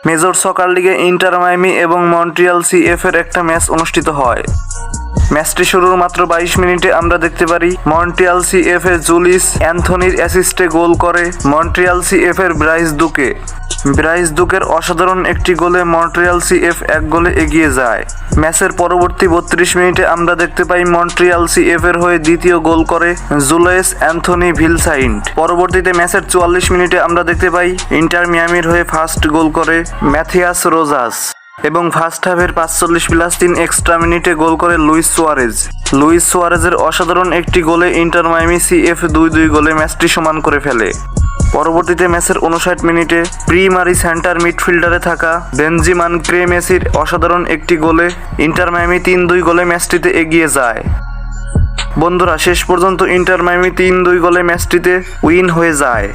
Major সকার লিগে inter Miami এবং Montreal CF এর একটা ম্যাচ অনুষ্ঠিত হয়। ম্যাচটি শুরুর মাত্র 22 মিনিটে আমরা দেখতে পারি মন্ট্রিয়াল সিএফ এর জুলিস অ্যান্থনির অ্যাসিস্টে গোল করে মন্ট্রিয়াল সিএফ এর ব্রাইস দুকের অসাধারণ একটি গোলে মন্ট্রিয়াল সিএফ 1 গোলে এগিয়ে যায়। ম্যাচের পরবর্তী 32 মিনিটে আমরা দেখতে পাই মন্ট্রিয়াল সিএফ এর হয়ে দ্বিতীয় গোল করে জুলিস অ্যান্থনি ভিলসাইন্ট। পরবর্তীতে ম্যাচের 44 মিনিটে আমরা দেখতে পাই ইন্টার মিয়ামির হয়ে ফার্স্ট গোল করে ম্যাথিয়াস রোজাস এবং ফার্স্ট হাফের 45+3 এক্সট্রা মিনিটে গোল করে লুইস সুয়ারেজের অসাধারণ একটি গোলে ইন্টার মায়ামি সিএফ 2-2 গোলে ম্যাচটি সমান করে ফেলে। পরবর্তীতে ম্যাচের 59 মিনিটে প্রিমারি সেন্টার মিডফিল্ডারে থাকা বেনজিমান ক্রেমেসির অসাধারণ একটি গোলে ইন্টার মায়ামি 3-2 গোলে ম্যাচটিতে এগিয়ে যায়। বন্ধুরা, শেষ পর্যন্ত ইন্টার মায়ামি 3-2 গোলে ম্যাচটিতে উইন হয়ে যায়।